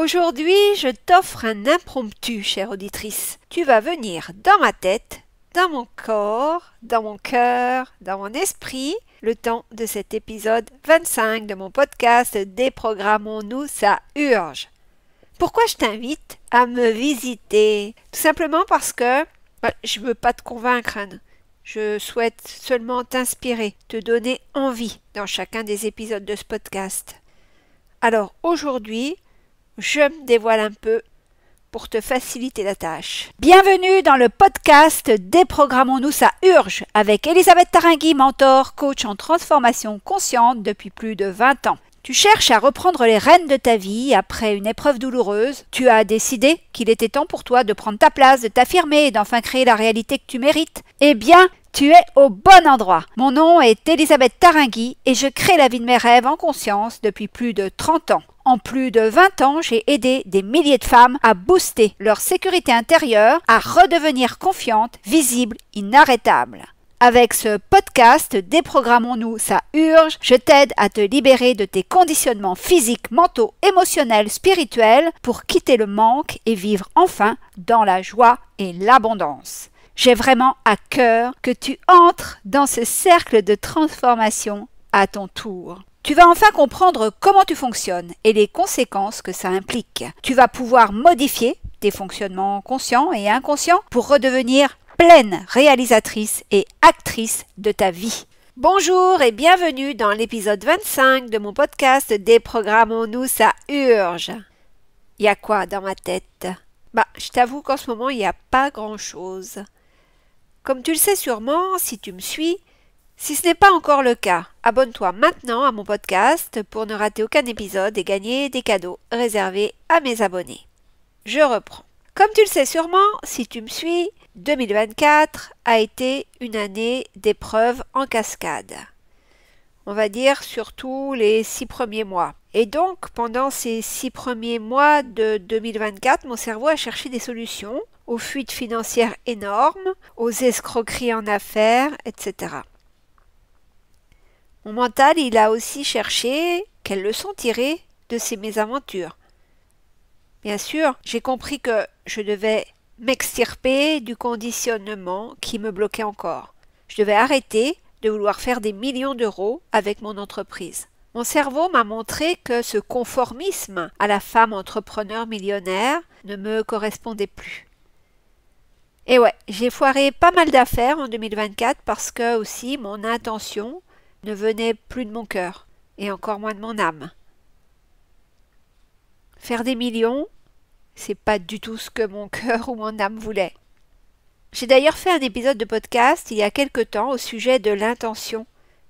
Aujourd'hui, je t'offre un impromptu, chère auditrice. Tu vas venir dans ma tête, dans mon corps, dans mon cœur, dans mon esprit, le temps de cet épisode 25 de mon podcast Déprogrammons-nous, ça urge. Pourquoi je t'invite à me visiter? Tout simplement parce que je ne veux pas te convaincre, Anne. Je souhaite seulement t'inspirer, te donner envie dans chacun des épisodes de ce podcast. Alors aujourd'hui, je me dévoile un peu pour te faciliter la tâche. Bienvenue dans le podcast Déprogrammons-nous, ça urge avec Elisabeth Taringui, mentor, coach en transformation consciente depuis plus de 20 ans. Tu cherches à reprendre les rênes de ta vie après une épreuve douloureuse. Tu as décidé qu'il était temps pour toi de prendre ta place, de t'affirmer et d'enfin créer la réalité que tu mérites. Eh bien, tu es au bon endroit. Mon nom est Elisabeth Taringui et je crée la vie de mes rêves en conscience depuis plus de 30 ans. En plus de 20 ans, j'ai aidé des milliers de femmes à booster leur sécurité intérieure, à redevenir confiantes, visibles, inarrêtables. Avec ce podcast Déprogrammons-nous, ça urge, je t'aide à te libérer de tes conditionnements physiques, mentaux, émotionnels, spirituels pour quitter le manque et vivre enfin dans la joie et l'abondance. J'ai vraiment à cœur que tu entres dans ce cercle de transformation à ton tour. Tu vas enfin comprendre comment tu fonctionnes et les conséquences que ça implique. Tu vas pouvoir modifier tes fonctionnements conscients et inconscients pour redevenir pleine réalisatrice et actrice de ta vie. Bonjour et bienvenue dans l'épisode 25 de mon podcast Déprogrammons-nous, ça urge. Il y a quoi dans ma tête? Je t'avoue qu'en ce moment, il n'y a pas grand-chose. Comme tu le sais sûrement, si tu me suis, si ce n'est pas encore le cas, abonne-toi maintenant à mon podcast pour ne rater aucun épisode et gagner des cadeaux réservés à mes abonnés. Je reprends. Comme tu le sais sûrement, si tu me suis, 2024 a été une année d'épreuves en cascade. On va dire surtout les 6 premiers mois. Et donc, pendant ces 6 premiers mois de 2024, mon cerveau a cherché des solutions aux fuites financières énormes, aux escroqueries en affaires, etc. Mon mental, il a aussi cherché quelles leçons tirer de ces mésaventures. Bien sûr, j'ai compris que je devais m'extirper du conditionnement qui me bloquait encore. Je devais arrêter de vouloir faire des millions d'euros avec mon entreprise. Mon cerveau m'a montré que ce conformisme à la femme entrepreneur millionnaire ne me correspondait plus. Et ouais, j'ai foiré pas mal d'affaires en 2024 parce que aussi mon intention ne venait plus de mon cœur et encore moins de mon âme. Faire des millions, c'est pas du tout ce que mon cœur ou mon âme voulait. J'ai d'ailleurs fait un épisode de podcast il y a quelque temps au sujet de l'intention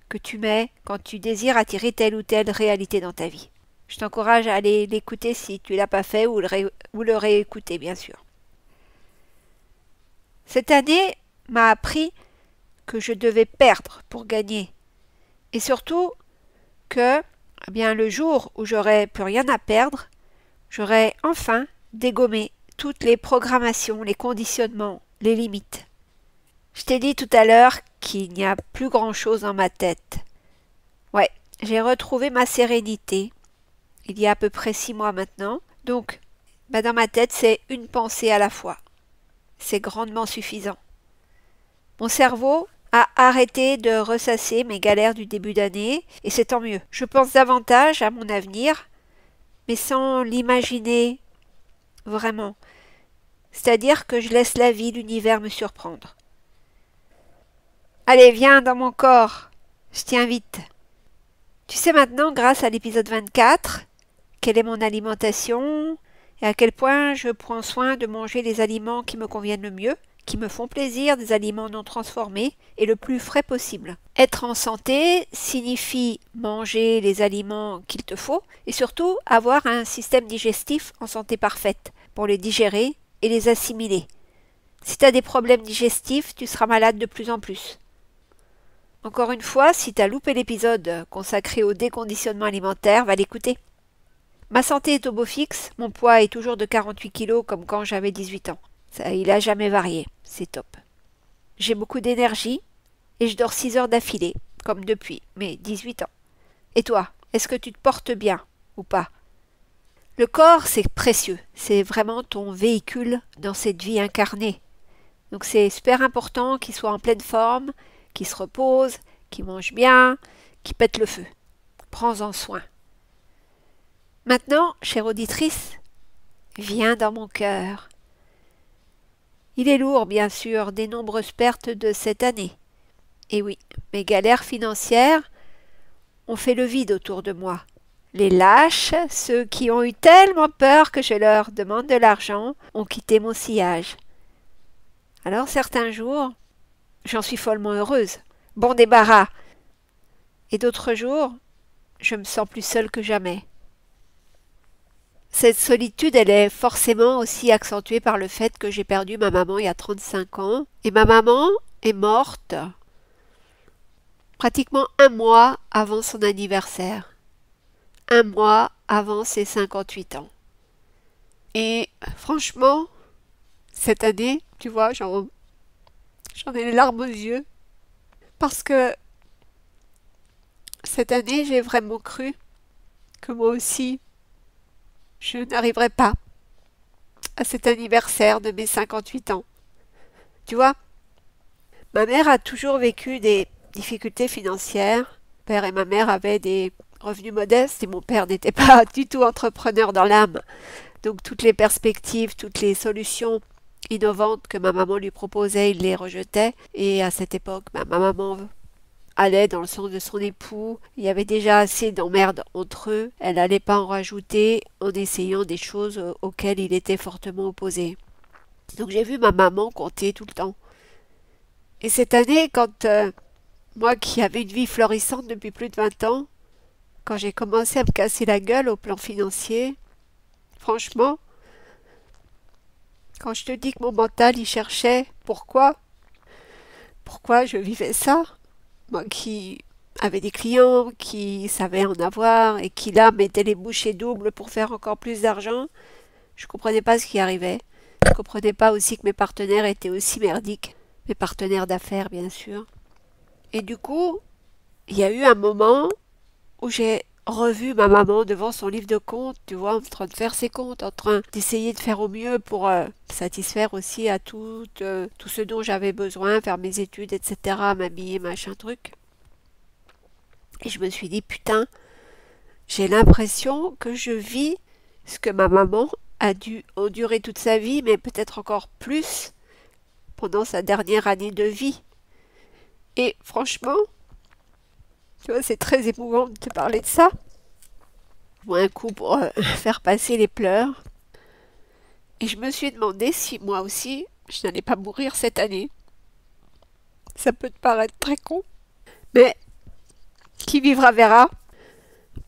que tu mets quand tu désires attirer telle ou telle réalité dans ta vie. Je t'encourage à aller l'écouter si tu ne l'as pas fait ou le réécouter, bien sûr. Cette année m'a appris que je devais perdre pour gagner. Et surtout que, le jour où j'aurais plus rien à perdre, j'aurais enfin dégommé toutes les programmations, les conditionnements, les limites. Je t'ai dit tout à l'heure qu'il n'y a plus grand-chose dans ma tête. Ouais, j'ai retrouvé ma sérénité il y a à peu près 6 mois maintenant. Donc, dans ma tête, c'est une pensée à la fois. C'est grandement suffisant. Mon cerveau a arrêté de ressasser mes galères du début d'année, et c'est tant mieux. Je pense davantage à mon avenir, mais sans l'imaginer vraiment. C'est-à-dire que je laisse la vie, l'univers me surprendre. Allez, viens dans mon corps, je t'y invite. Tu sais maintenant, grâce à l'épisode 24, quelle est mon alimentation et à quel point je prends soin de manger les aliments qui me conviennent le mieux, qui me font plaisir, des aliments non transformés et le plus frais possible. Être en santé signifie manger les aliments qu'il te faut et surtout avoir un système digestif en santé parfaite pour les digérer et les assimiler. Si tu as des problèmes digestifs, tu seras malade de plus en plus. Encore une fois, si tu as loupé l'épisode consacré au déconditionnement alimentaire, va l'écouter. Ma santé est au beau fixe, mon poids est toujours de 48 kilos comme quand j'avais 18 ans. Ça, il n'a jamais varié, c'est top. J'ai beaucoup d'énergie et je dors 6 heures d'affilée, comme depuis mes 18 ans. Et toi, est-ce que tu te portes bien ou pas? Le corps, c'est précieux. C'est vraiment ton véhicule dans cette vie incarnée. Donc c'est super important qu'il soit en pleine forme, qu'il se repose, qu'il mange bien, qu'il pète le feu. Prends-en soin. Maintenant, chère auditrice, viens dans mon cœur. Il est lourd, bien sûr, des nombreuses pertes de cette année. Et oui, mes galères financières ont fait le vide autour de moi. Les lâches, ceux qui ont eu tellement peur que je leur demande de l'argent, ont quitté mon sillage. Alors certains jours, j'en suis follement heureuse. Bon débarras. Et d'autres jours, je me sens plus seule que jamais. Cette solitude, elle est forcément aussi accentuée par le fait que j'ai perdu ma maman il y a 35 ans. Et ma maman est morte pratiquement un mois avant son anniversaire. Un mois avant ses 58 ans. Et franchement, cette année, tu vois, j'en ai les larmes aux yeux. Parce que cette année, j'ai vraiment cru que moi aussi, je n'arriverais pas à cet anniversaire de mes 58 ans. Tu vois, ma mère a toujours vécu des difficultés financières. Mon père et ma mère avaient des revenus modestes et mon père n'était pas du tout entrepreneur dans l'âme. Donc toutes les perspectives, toutes les solutions innovantes que ma maman lui proposait, il les rejetait. Et à cette époque, ma maman allait dans le sens de son époux. Il y avait déjà assez d'emmerdes entre eux. Elle n'allait pas en rajouter en essayant des choses auxquelles il était fortement opposé. Donc j'ai vu ma maman compter tout le temps. Et cette année, quand moi qui avais une vie florissante depuis plus de 20 ans, quand j'ai commencé à me casser la gueule au plan financier, franchement, quand je te dis que mon mental y cherchait pourquoi je vivais ça, moi qui avais des clients, qui savaient en avoir et qui là mettaient les bouchées doubles pour faire encore plus d'argent, je comprenais pas ce qui arrivait. Je comprenais pas aussi que mes partenaires étaient aussi merdiques, mes partenaires d'affaires bien sûr. Et du coup, il y a eu un moment où j'ai revu ma maman devant son livre de comptes, tu vois, en train de faire ses comptes, en train d'essayer de faire au mieux pour satisfaire aussi à tout ce dont j'avais besoin, faire mes études, etc., m'habiller, machin truc. Et je me suis dit, putain, j'ai l'impression que je vis ce que ma maman a dû endurer toute sa vie, mais peut-être encore plus pendant sa dernière année de vie. Et franchement, tu vois, c'est très émouvant de te parler de ça. Moi, un coup pour faire passer les pleurs. Et je me suis demandé si moi aussi, je n'allais pas mourir cette année. Ça peut te paraître très con, mais qui vivra verra.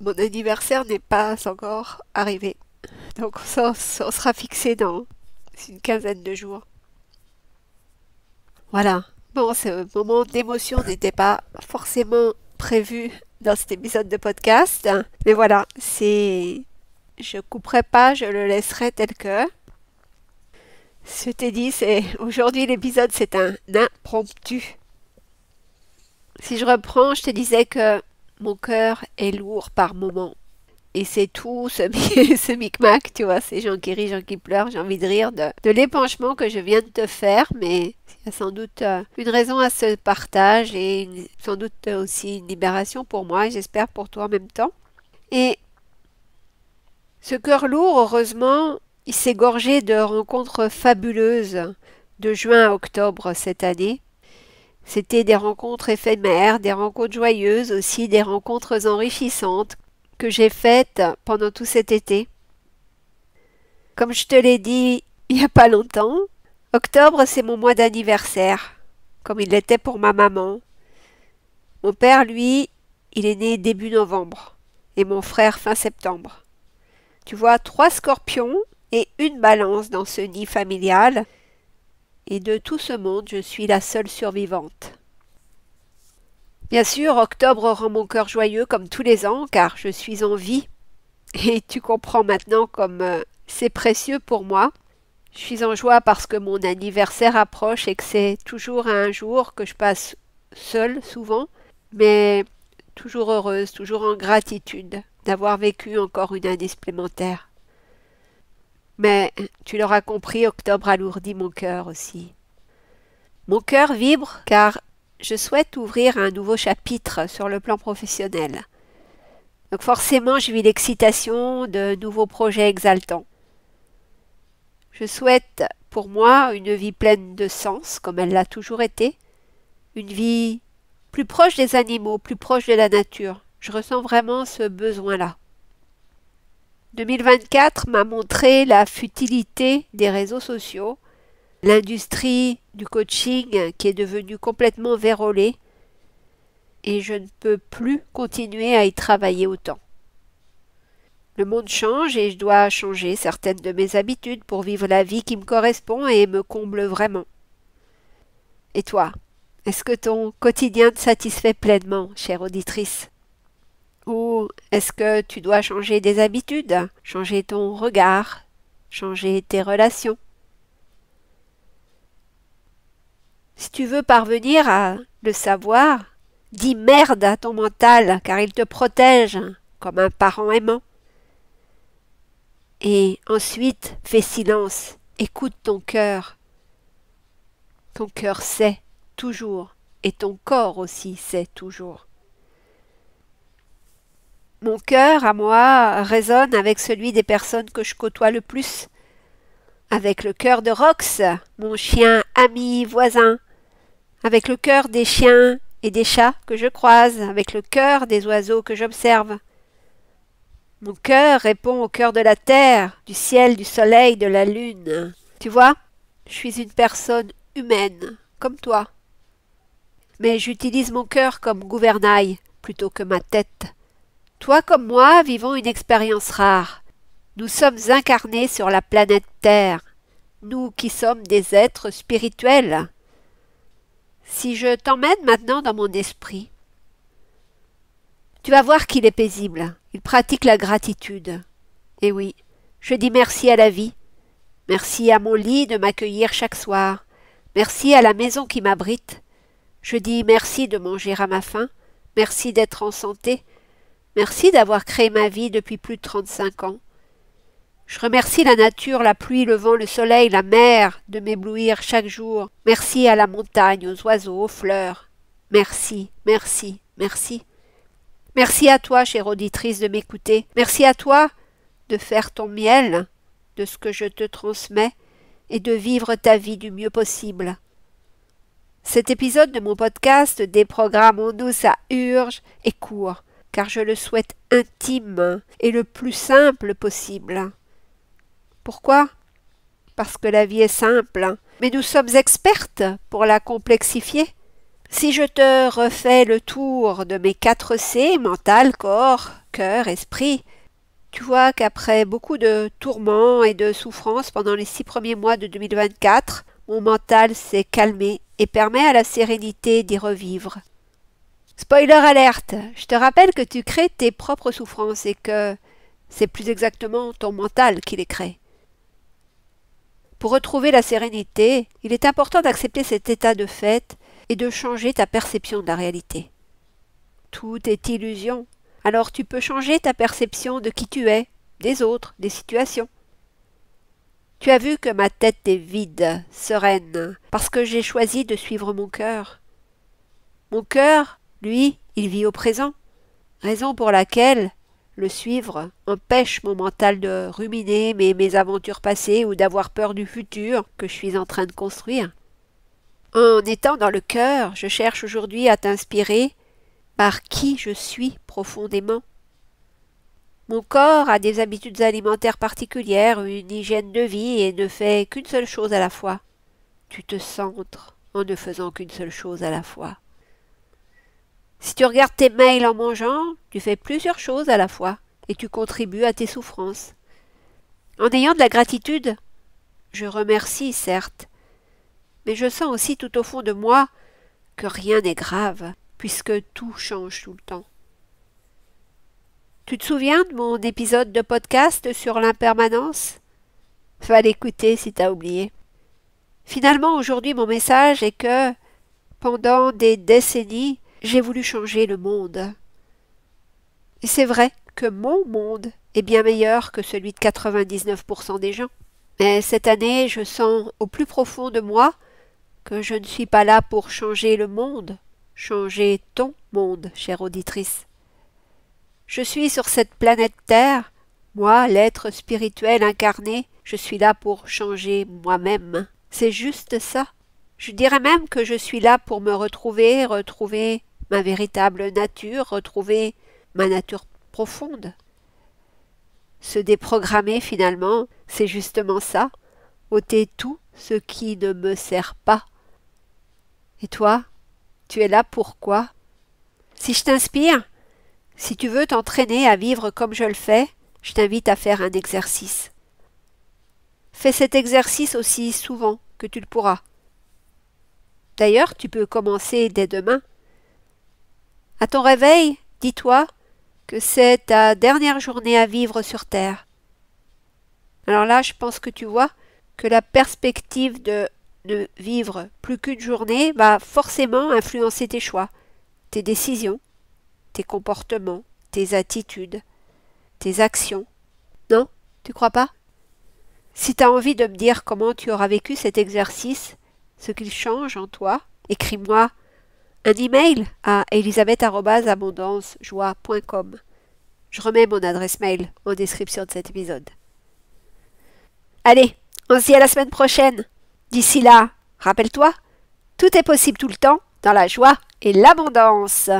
Mon anniversaire n'est pas encore arrivé. Donc ça sera fixé dans une quinzaine de jours. Voilà. Bon, ce moment d'émotion n'était pas forcément prévu dans cet épisode de podcast. Mais voilà, je couperai pas, je le laisserai tel que. Je t'ai dit, aujourd'hui l'épisode c'est un impromptu. Si je reprends, je te disais que mon cœur est lourd par moments. Et c'est tout ce micmac, tu vois, ces gens qui rient, gens qui pleurent, j'ai envie de rire de l'épanchement que je viens de te faire, mais il y a sans doute une raison à ce partage et sans doute aussi une libération pour moi et j'espère pour toi en même temps. Et ce cœur lourd, heureusement, il s'est gorgé de rencontres fabuleuses de juin à octobre cette année. C'était des rencontres éphémères, des rencontres joyeuses aussi, des rencontres enrichissantes que j'ai faites pendant tout cet été. Comme je te l'ai dit il n'y a pas longtemps, octobre c'est mon mois d'anniversaire, comme il l'était pour ma maman. Mon père, lui, il est né début novembre et mon frère fin septembre. Tu vois, 3 scorpions et une balance dans ce nid familial. Et de tout ce monde, je suis la seule survivante. Bien sûr, octobre rend mon cœur joyeux comme tous les ans, car je suis en vie. Et tu comprends maintenant comme c'est précieux pour moi. Je suis en joie parce que mon anniversaire approche et que c'est toujours un jour que je passe seule souvent, mais toujours heureuse, toujours en gratitude d'avoir vécu encore une année supplémentaire. Mais tu l'auras compris, octobre alourdit mon cœur aussi. Mon cœur vibre car je souhaite ouvrir un nouveau chapitre sur le plan professionnel. Donc forcément, je vis l'excitation de nouveaux projets exaltants. Je souhaite pour moi une vie pleine de sens, comme elle l'a toujours été, une vie plus proche des animaux, plus proche de la nature. Je ressens vraiment ce besoin-là. 2024 m'a montré la futilité des réseaux sociaux, l'industrie du coaching qui est devenue complètement vérolée, et je ne peux plus continuer à y travailler autant. Le monde change et je dois changer certaines de mes habitudes pour vivre la vie qui me correspond et me comble vraiment. Et toi, est-ce que ton quotidien te satisfait pleinement, chère auditrice? Ou est-ce que tu dois changer des habitudes, changer ton regard, changer tes relations? Si tu veux parvenir à le savoir, dis merde à ton mental car il te protège comme un parent aimant. Et ensuite, fais silence, écoute ton cœur. Ton cœur sait toujours et ton corps aussi sait toujours. Mon cœur, à moi, résonne avec celui des personnes que je côtoie le plus. Avec le cœur de Rox, mon chien ami voisin. Avec le cœur des chiens et des chats que je croise. Avec le cœur des oiseaux que j'observe. Mon cœur répond au cœur de la terre, du ciel, du soleil, de la lune. Tu vois, je suis une personne humaine, comme toi. Mais j'utilise mon cœur comme gouvernail plutôt que ma tête. Toi comme moi vivons une expérience rare. Nous sommes incarnés sur la planète Terre, nous qui sommes des êtres spirituels. Si je t'emmène maintenant dans mon esprit, tu vas voir qu'il est paisible, il pratique la gratitude. Et oui, je dis merci à la vie, merci à mon lit de m'accueillir chaque soir, merci à la maison qui m'abrite, je dis merci de manger à ma faim, merci d'être en santé, merci d'avoir créé ma vie depuis plus de 35 ans. Je remercie la nature, la pluie, le vent, le soleil, la mer de m'éblouir chaque jour. Merci à la montagne, aux oiseaux, aux fleurs. Merci, merci, merci. Merci à toi, chère auditrice, de m'écouter. Merci à toi de faire ton miel de ce que je te transmets et de vivre ta vie du mieux possible. Cet épisode de mon podcast Déprogrammons-nous, ça urge et court, car je le souhaite intime et le plus simple possible. Pourquoi? Parce que la vie est simple, mais nous sommes expertes pour la complexifier. Si je te refais le tour de mes 4 C, mental, corps, cœur, esprit, tu vois qu'après beaucoup de tourments et de souffrances pendant les 6 premiers mois de 2024, mon mental s'est calmé et permet à la sérénité d'y revivre. Spoiler alerte, je te rappelle que tu crées tes propres souffrances et que c'est plus exactement ton mental qui les crée. Pour retrouver la sérénité, il est important d'accepter cet état de fait et de changer ta perception de la réalité. Tout est illusion, alors tu peux changer ta perception de qui tu es, des autres, des situations. Tu as vu que ma tête est vide, sereine, parce que j'ai choisi de suivre mon cœur. Mon cœur, lui, il vit au présent, raison pour laquelle le suivre empêche mon mental de ruminer mes aventures passées ou d'avoir peur du futur que je suis en train de construire. En étant dans le cœur, je cherche aujourd'hui à t'inspirer par qui je suis profondément. Mon corps a des habitudes alimentaires particulières, une hygiène de vie et ne fait qu'une seule chose à la fois. Tu te centres en ne faisant qu'une seule chose à la fois. Si tu regardes tes mails en mangeant, tu fais plusieurs choses à la fois et tu contribues à tes souffrances. En ayant de la gratitude, je remercie certes, mais je sens aussi tout au fond de moi que rien n'est grave, puisque tout change tout le temps. Tu te souviens de mon épisode de podcast sur l'impermanence? Va l'écouter si t'as oublié. Finalement, aujourd'hui, mon message est que, pendant des décennies, j'ai voulu changer le monde. Et c'est vrai que mon monde est bien meilleur que celui de 99% des gens. Mais cette année, je sens au plus profond de moi que je ne suis pas là pour changer le monde, changer ton monde, chère auditrice. Je suis sur cette planète Terre, moi, l'être spirituel incarné, je suis là pour changer moi-même. C'est juste ça. Je dirais même que je suis là pour me retrouver, retrouver ma véritable nature, retrouver ma nature profonde. Se déprogrammer finalement, c'est justement ça, ôter tout ce qui ne me sert pas. Et toi, tu es là pourquoi? Si je t'inspire, si tu veux t'entraîner à vivre comme je le fais, je t'invite à faire un exercice. Fais cet exercice aussi souvent que tu le pourras. D'ailleurs, tu peux commencer dès demain. À ton réveil, dis-toi que c'est ta dernière journée à vivre sur Terre. Alors là, je pense que tu vois que la perspective de ne vivre plus qu'une journée va forcément influencer tes choix, tes décisions, tes comportements, tes attitudes, tes actions. Non, tu crois pas? Si tu as envie de me dire comment tu auras vécu cet exercice, ce qu'il change en toi, écris-moi un email à elisabeth@abondancejoie.com. Je remets mon adresse mail en description de cet épisode. Allez, on se dit à la semaine prochaine. D'ici là, rappelle-toi, tout est possible tout le temps dans la joie et l'abondance.